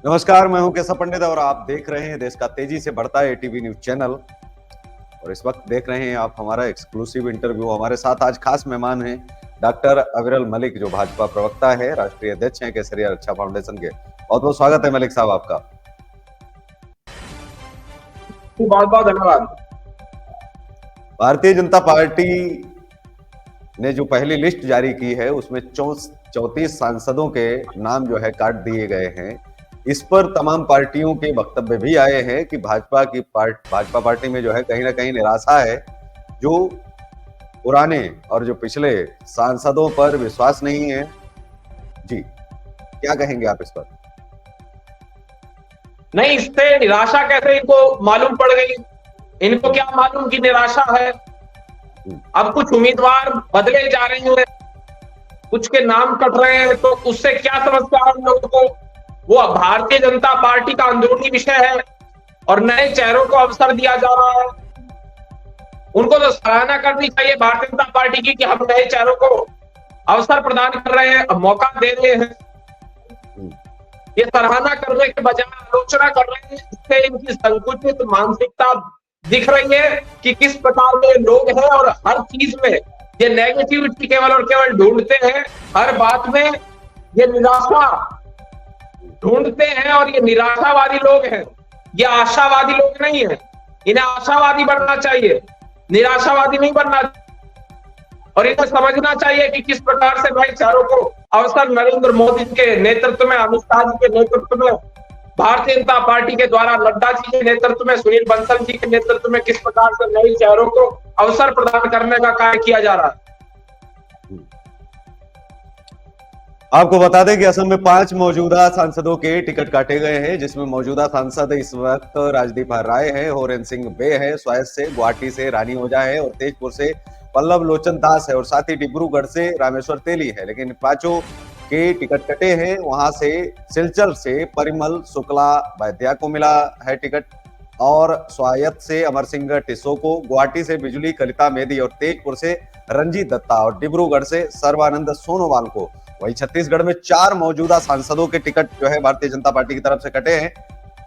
नमस्कार, मैं हूं केशव पंडित और आप देख रहे हैं देश का तेजी से बढ़ता है एटीवी न्यूज चैनल। और इस वक्त देख रहे हैं आप हमारा एक्सक्लूसिव इंटरव्यू। हमारे साथ आज खास मेहमान हैं डॉक्टर अविरल मलिक, जो भाजपा प्रवक्ता है, राष्ट्रीय अध्यक्ष हैं केसरिया रक्षा फाउंडेशन के। बहुत बहुत स्वागत है मलिक साहब आपका। बहुत बहुत धन्यवाद। भारतीय जनता पार्टी ने जो पहली लिस्ट जारी की है उसमें 34 सांसदों के नाम जो है काट दिए गए हैं। इस पर तमाम पार्टियों के वक्तव्य भी आए हैं कि भाजपा पार्टी में जो है कहीं ना कहीं निराशा है, जो पुराने और जो पिछले सांसदों पर विश्वास नहीं है। जी, क्या कहेंगे आप इस पर? नहीं, इससे निराशा कैसे इनको मालूम पड़ गई? इनको क्या मालूम कि निराशा है? अब कुछ उम्मीदवार बदले जा रहे हैं, कुछ के नाम कट रहे हैं, तो उससे क्या समस्या है उन लोगों को? वो भारतीय जनता पार्टी का अंदरूनी विषय है और नए चेहरों को अवसर दिया जा रहा है। उनको तो सराहना करनी चाहिए भारतीय जनता पार्टी की कि हम नए चेहरों को अवसर प्रदान कर रहे हैं, मौका दे रहे हैं। ये सराहना करने के बजाय आलोचना कर रहे हैं। इससे इनकी संकुचित मानसिकता दिख रही है कि किस प्रकार के लोग हैं और हर चीज में ये नेगेटिविटी केवल और केवल ढूंढते हैं। हर बात में ये निराशा ढूंढते हैं और ये निराशावादी लोग हैं। ये आशावादी लोग नहीं है। इन्हें आशावादी बनना चाहिए, निराशावादी नहीं बनना। और इन्हें समझना चाहिए कि किस प्रकार से भाई चारों को अवसर नरेंद्र मोदी के नेतृत्व में, अमित शाह जी के नेतृत्व में, भारतीय जनता पार्टी के द्वारा नड्डा जी के नेतृत्व में, सुनील बंसल जी के नेतृत्व में किस प्रकार से नए चेहरों को अवसर प्रदान करने का कार्य किया जा रहा है। आपको बता दें कि असम में 5 मौजूदा सांसदों के टिकट काटे गए हैं, जिसमें मौजूदा सांसद इस वक्त राजदीप राय है, होरेन सिंह बे है, स्वायत्त से गुवाहाटी से रानी ओझा है और तेजपुर से पल्लव लोचन दास है और साथ ही डिब्रूगढ़ से रामेश्वर तेली है। लेकिन पांचों के टिकट कटे हैं। वहां से सिलचर से परिमल शुक्ला वैद्या को मिला है टिकट और स्वायत्त से अमर सिंह टिस्सो को, गुवाहाटी से बिजली कलिता मेदी और तेजपुर से रंजीत दत्ता और डिब्रूगढ़ से सर्वानंद सोनोवाल को। वही छत्तीसगढ़ में 4 मौजूदा सांसदों के टिकट जो है भारतीय जनता पार्टी की तरफ से कटे हैं।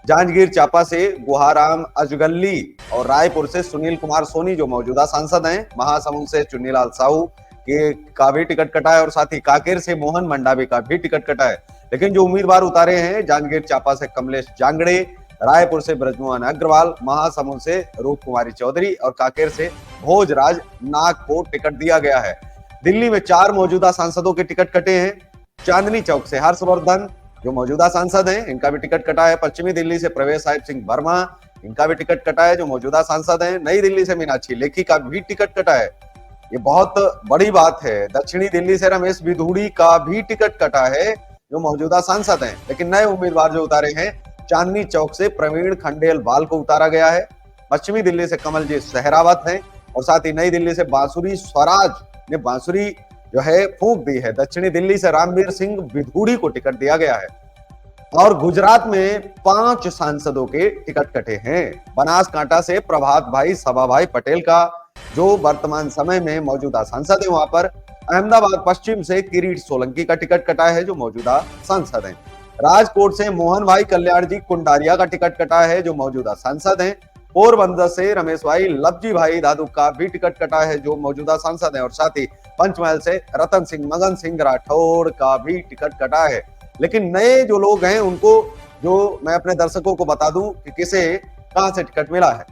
जांजगीर चांपा से गुहाराम अजगल्ली और रायपुर से सुनील कुमार सोनी जो मौजूदा सांसद हैं। महासमुंद से चुन्नीलाल साहू का भी टिकट कटा है और साथ ही कांकेर से मोहन मंडावी का भी टिकट कटा है। लेकिन जो उम्मीदवार उतारे हैं, जांजगीर चांपा से कमलेश जांगड़े, रायपुर से ब्रजमोहन अग्रवाल, महासमुंद से रूप कुमारी चौधरी और कांकेर से भोजराज नाग को टिकट दिया गया है। दिल्ली में 4 मौजूदा सांसदों के टिकट कटे हैं। चांदनी चौक से हर्षवर्धन जो मौजूदा सांसद हैं, इनका भी टिकट कटा है। पश्चिमी दिल्ली से प्रवेश साहिब सिंह वर्मा, इनका भी टिकट कटा है, जो मौजूदा सांसद हैं। नई दिल्ली से मीनाक्षी लेखी का भी टिकट कटा है। ये बहुत बड़ी बात है। दक्षिणी दिल्ली से रमेश बिधूड़ी का भी टिकट कटा है, जो मौजूदा सांसद हैं। लेकिन नए उम्मीदवार जो उतारे हैं, चांदनी चौक से प्रवीण खंडेलवाल को उतारा गया है। पश्चिमी दिल्ली से कमलजीत सहरावत हैं और साथ ही नई दिल्ली से बांसुरी स्वराज ने बांसुरी जो है फूंक दी है। दक्षिणी दिल्ली से रामवीर सिंह बिधूड़ी को टिकट दिया गया है। और गुजरात में 5 सांसदों के टिकट कटे हैं। बनासकांठा से प्रभात भाई सभाभाई पटेल का, जो वर्तमान समय में मौजूदा सांसद है वहां पर। अहमदाबाद पश्चिम से किरीट सोलंकी का टिकट कटा है, जो मौजूदा सांसद हैं। राजकोट से मोहन भाई कल्याण जी कुंडारिया का टिकट कटा है, जो मौजूदा सांसद हैं। पोरबंदर से रमेश भाई लवजी भाई दादू का भी टिकट कटा है, जो मौजूदा सांसद है और साथ ही पंचमहल से रतन सिंह मगन सिंह राठौड़ का भी टिकट कटा है। लेकिन नए जो लोग हैं उनको जो मैं अपने दर्शकों को बता दूं कि किसे कहां से टिकट मिला है।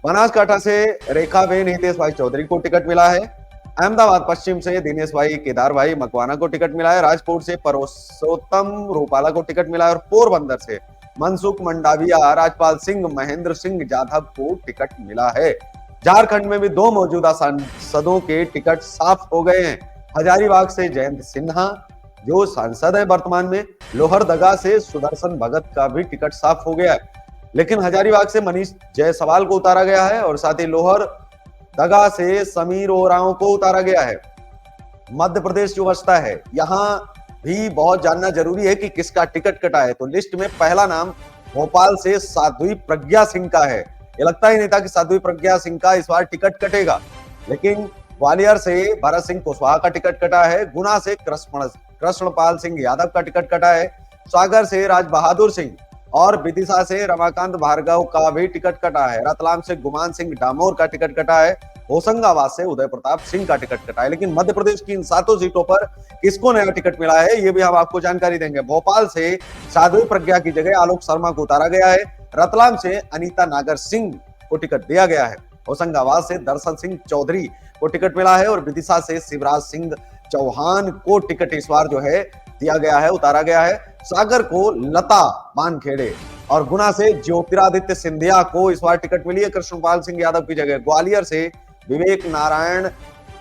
बनासकांठा से रेखाबेन हितेश भाई चौधरी को टिकट मिला है। अहमदाबाद पश्चिम से दिनेश भाई केदार भाई मकवाना को टिकट मिला है। राजकोट से परसोत्तम रूपाला को टिकट मिला है और पोरबंदर से मनसुख मंडाविया, राजपाल सिंह, महेंद्र सिंह जाधव को टिकट मिला है। झारखंड में भी 2 मौजूदा सांसदों के टिकट साफ हो गए हैं। हजारीबाग से जयंत सिन्हा जो सांसद है वर्तमान में। लोहरदगा से सुदर्शन भगत का भी टिकट साफ हो गया है। लेकिन हजारीबाग से मनीष जायसवाल को उतारा गया है और साथ ही लोहरदगा से समीर ओरांव को उतारा गया है। मध्य प्रदेश जो बचता है, यहां भी बहुत जानना जरूरी है कि किसका टिकट कटा है। तो लिस्ट में पहला नाम भोपाल से साध्वी प्रज्ञा सिंह का है। ये लगता ही नहीं था कि साध्वी प्रज्ञा सिंह का इस बार टिकट कटेगा, लेकिन ग्वालियर से भरत सिंह कुशवाहा का टिकट कटा है। गुना से कृष्णपाल सिंह यादव का टिकट कटा है। सागर से राज बहादुर सिंह और विदिशा से रमाकांत भार्गव का भी टिकट कटा है। रतलाम से गुमान सिंह डामोर का टिकट कटा है। होशंगाबाद से उदय प्रताप सिंह का टिकट कटा है। लेकिन मध्य प्रदेश की इन 7 सीटों पर किसको नया टिकट मिला है, ये भी हम आपको जानकारी देंगे। भोपाल से साध्वी प्रज्ञा की जगह आलोक शर्मा को उतारा गया है। रतलाम से अनीता नागर सिंह को टिकट दिया गया है। होशंगाबाद से दर्शन सिंह चौधरी को टिकट मिला है और विदिशा से शिवराज सिंह चौहान को टिकट इस बार जो है दिया गया है, उतारा गया है। सागर को लता मानखेड़े और गुना से ज्योतिरादित्य सिंधिया को इस बार टिकट मिली है कृष्णपाल सिंह यादव की जगह। ग्वालियर से विवेक नारायण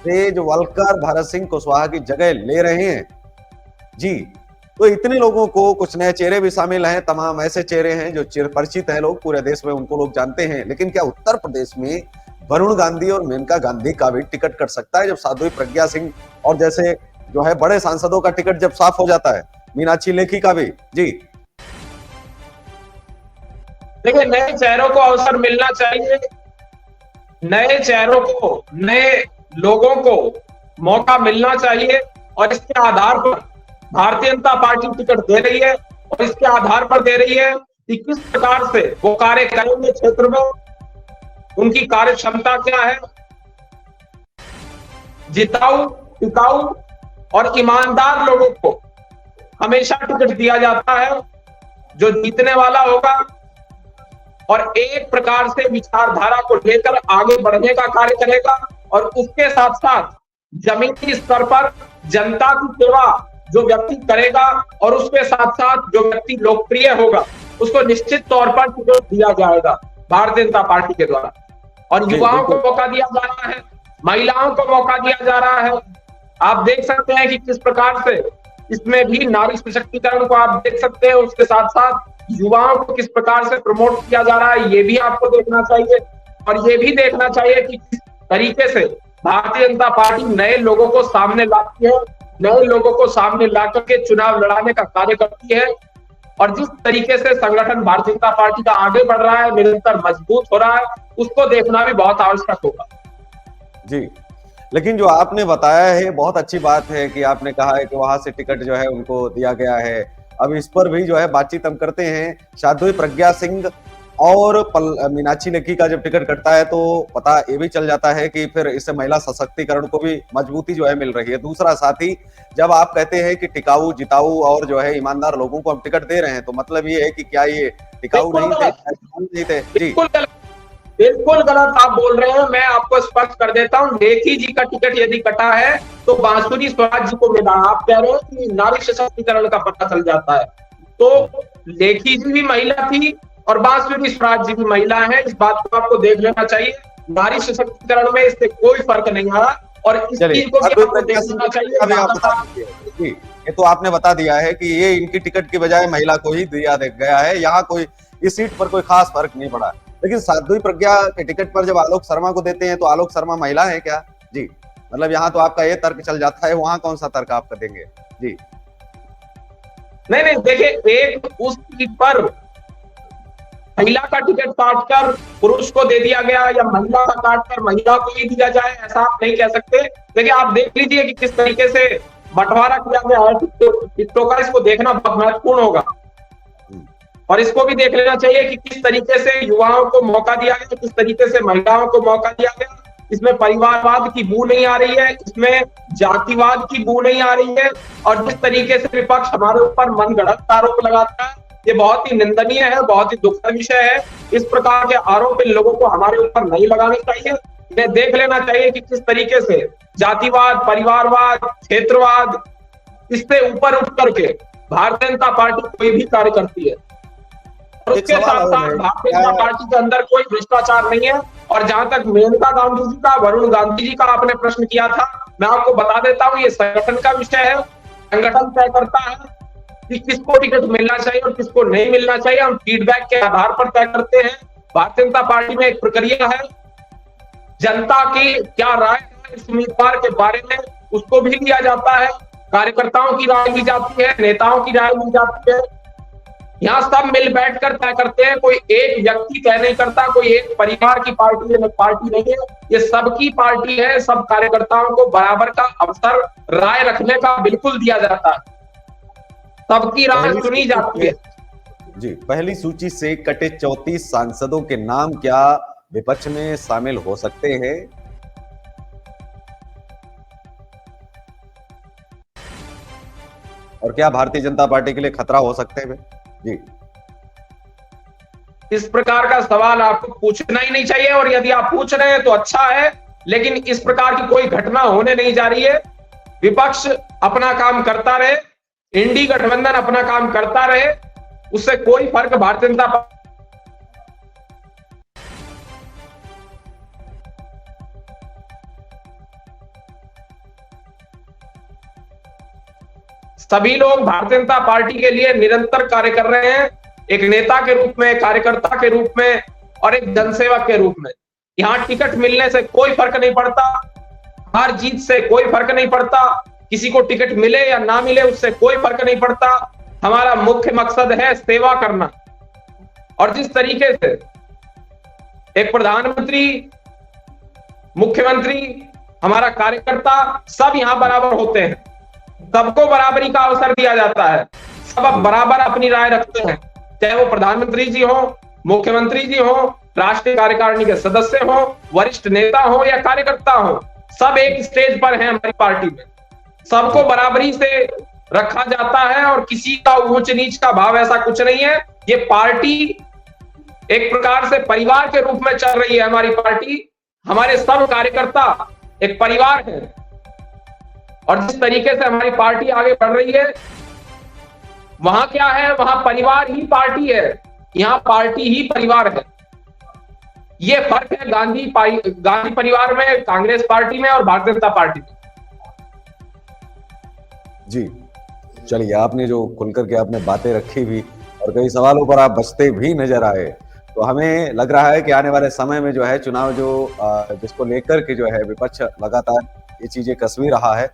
तेजवलकर भरत सिंह कुशवाहा की जगह ले रहे हैं जी। तो इतने लोगों को, कुछ नए चेहरे भी शामिल हैं, तमाम ऐसे चेहरे हैं जो चिरपरिचित हैं, लोग पूरे देश में उनको लोग जानते हैं। लेकिन क्या उत्तर प्रदेश में वरुण गांधी और मेनका गांधी का भी टिकट कट सकता है जब साध्वी प्रज्ञा सिंह और जैसे जो है बड़े सांसदों का टिकट जब साफ हो जाता है, मीनाक्षी लेखी का भी जी? देखिए, नए चेहरों को अवसर मिलना चाहिए, नए चेहरों को, नए लोगों को मौका मिलना चाहिए और इसके आधार पर भारतीय जनता पार्टी टिकट दे रही है और इसके आधार पर दे रही है कि किस प्रकार से वो कार्य करेंगे क्षेत्र में, उनकी कार्य क्षमता क्या है। जिताऊ, टिकाऊ और ईमानदार लोगों को हमेशा टिकट दिया जाता है। जो जीतने वाला होगा और एक प्रकार से विचारधारा को लेकर आगे बढ़ने का कार्य करेगा और उसके साथ साथ जमीनी स्तर पर जनता की सेवा जो व्यक्ति करेगा और उसके साथ साथ जो व्यक्ति लोकप्रिय होगा उसको निश्चित तौर पर टिकट दिया जाएगा भारतीय जनता पार्टी के द्वारा। और युवाओं को मौका दिया जा रहा है, महिलाओं को मौका दिया जा रहा है। आप देख सकते हैं कि किस प्रकार से इसमें भी नारी सशक्तिकरण को आप देख सकते हैं, उसके साथ साथ युवाओं को किस प्रकार से प्रमोट किया जा रहा है, ये भी आपको देखना चाहिए। और ये भी देखना चाहिए कि किस तरीके से भारतीय जनता पार्टी नए लोगों को सामने लाती है, नए लोगों को सामने ला करके चुनाव लड़ाने का कार्य करती है। और जिस तरीके से संगठन भारतीय जनता पार्टी का आगे बढ़ रहा है, निरंतर मजबूत हो रहा है, उसको देखना भी बहुत आवश्यक होगा जी। लेकिन जो आपने बताया है बहुत अच्छी बात है कि आपने कहा है कि वहां से टिकट जो है उनको दिया गया है। अब इस पर भी जो है बातचीत हम करते हैं। साध्वी प्रज्ञा सिंह और मीनाक्षी लेखी का जब टिकट कटता है तो पता ये भी चल जाता है कि फिर इससे महिला सशक्तिकरण को भी मजबूती जो है मिल रही है। दूसरा साथी, जब आप कहते हैं कि टिकाऊ, जिताऊ और जो है ईमानदार लोगों को हम टिकट दे रहे हैं तो मतलब ये है कि क्या ये टिकाऊ नहीं थे जी? बिल्कुल गलत आप बोल रहे हैं। मैं आपको स्पष्ट कर देता हूं, लेखी जी का टिकट यदि कटा है तो बांसुरी स्वराज जी को मिला। आप कह रहे हैं कि नारी सशक्तिकरण का पता चल जाता है, तो लेखी जी भी महिला थी और बांसुरी स्वराज जी भी महिला है। इस बात को आपको देख लेना चाहिए। नारी सशक्तिकरण में इससे कोई फर्क नहीं आया और इस चीज को भी आपको देखना चाहिए। ये तो आपने बता दिया है कि ये इनकी टिकट की बजाय महिला को ही दिया गया है, यहाँ कोई इस सीट पर कोई खास फर्क नहीं पड़ा। लेकिन साध्वी प्रज्ञा के टिकट पर जब आलोक शर्मा को देते हैं तो आलोक शर्मा महिला है क्या जी? मतलब यहाँ तो आपका ये तर्क चल जाता है, वहां कौन सा तर्क आप देंगे जी? नहीं, देखिए, एक उस सीट पर महिला का टिकट काटकर पुरुष को दे दिया गया या महिला का काटकर महिला को ही दिया जाए, ऐसा आप नहीं कह सकते। देखिए, आप देख लीजिए कि किस तरीके से बंटवारा किया गया है टिकटों का। इसको देखना बहुत महत्वपूर्ण होगा और इसको भी देख लेना चाहिए कि किस तरीके से युवाओं को मौका दिया गया, किस तरीके से महिलाओं को मौका दिया गया। इसमें परिवारवाद की बू नहीं आ रही है, इसमें जातिवाद की बू नहीं आ रही है। और जिस तरीके से विपक्ष हमारे ऊपर मनगढ़ंत आरोप लगाता है, ये बहुत ही निंदनीय है, बहुत ही दुखद विषय है। इस प्रकार के आरोप इन लोगों को हमारे ऊपर नहीं लगाने चाहिए। इन्हें देख लेना चाहिए कि किस तरीके से जातिवाद, परिवारवाद, क्षेत्रवाद, इससे ऊपर उठ करके भारतीय जनता पार्टी कोई भी कार्य करती है। और उसके साथ साथ भारतीय जनता पार्टी के अंदर कोई भ्रष्टाचार नहीं है। और जहां तक मेनका गांधी जी का, वरुण गांधी जी का आपने प्रश्न किया था, मैं आपको बता देता हूं, ये संगठन का विषय है। संगठन तय करता है कि किसको टिकट मिलना चाहिए और किसको नहीं मिलना चाहिए। हम फीडबैक के आधार पर तय करते हैं। भारतीय जनता पार्टी में एक प्रक्रिया है, जनता की क्या राय है इस उम्मीदवार के बारे में उसको भी लिया जाता है, कार्यकर्ताओं की राय ली जाती है, नेताओं की राय ली जाती है। यहाँ सब मिल बैठकर तय करते हैं। कोई एक व्यक्ति तय नहीं करता, कोई एक परिवार की पार्टी नहीं है, ये सबकी पार्टी है। सब कार्यकर्ताओं को बराबर का अवसर राय रखने का बिल्कुल दिया जाता है, सबकी राय सुनी जाती है। जी, पहली सूची से कटे 34 सांसदों के नाम क्या विपक्ष में शामिल हो सकते हैं? और क्या भारतीय जनता पार्टी के लिए खतरा हो सकते हैं? जी, इस प्रकार का सवाल आपको पूछना ही नहीं चाहिए, और यदि आप पूछ रहे हैं तो अच्छा है, लेकिन इस प्रकार की कोई घटना होने नहीं जा रही है। विपक्ष अपना काम करता रहे, इंडी गठबंधन अपना काम करता रहे, उससे कोई फर्क भारतीय जनता पार्टी। सभी लोग भारतीय जनता पार्टी के लिए निरंतर कार्य कर रहे हैं, एक नेता के रूप में, कार्यकर्ता के रूप में और एक जनसेवक के रूप में। यहां टिकट मिलने से कोई फर्क नहीं पड़ता, हार जीत से कोई फर्क नहीं पड़ता, किसी को टिकट मिले या ना मिले उससे कोई फर्क नहीं पड़ता। हमारा मुख्य मकसद है सेवा करना। और जिस तरीके से एक प्रधानमंत्री, मुख्यमंत्री, हमारा कार्यकर्ता सब यहां बराबर होते हैं, सबको बराबरी का अवसर दिया जाता है, सब अब बराबर अपनी राय रखते हैं, चाहे वो प्रधानमंत्री जी हो, मुख्यमंत्री जी हो, राष्ट्रीय कार्यकारिणी के सदस्य हो, वरिष्ठ नेता हो या कार्यकर्ता हो, सब एक स्टेज पर हैं हमारी पार्टी में। सबको बराबरी से रखा जाता है और किसी का ऊंच नीच का भाव ऐसा कुछ नहीं है। ये पार्टी एक प्रकार से परिवार के रूप में चल रही है। हमारी पार्टी, हमारे सब कार्यकर्ता एक परिवार है, और जिस तरीके से हमारी पार्टी आगे बढ़ रही है, वहां क्या है, वहां परिवार ही पार्टी है, यहां पार्टी ही परिवार है। ये फर्क है गांधी परिवार में, कांग्रेस पार्टी में और भारतीय जनता पार्टी में। जी, चलिए, आपने जो खुलकर के आपने बातें रखी भी और कई सवालों पर आप बचते भी नजर आए, तो हमें लग रहा है कि आने वाले समय में जो है चुनाव जिसको लेकर के जो है विपक्ष लगातार ये चीजें कस भी रहा है,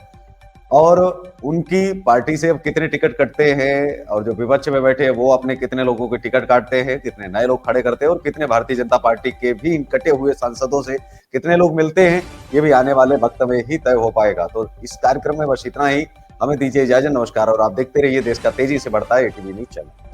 और उनकी पार्टी से अब कितने टिकट कटते हैं और जो विपक्ष में बैठे हैं वो अपने कितने लोगों के टिकट काटते हैं, कितने नए लोग खड़े करते हैं और कितने भारतीय जनता पार्टी के भी इन कटे हुए सांसदों से कितने लोग मिलते हैं, ये भी आने वाले वक्त में ही तय हो पाएगा। तो इस कार्यक्रम में बस इतना ही। हमें दीजिए इजाजत, नमस्कार, और आप देखते रहिए देश का तेजी से बढ़ता है एटीवी न्यूज चैनल।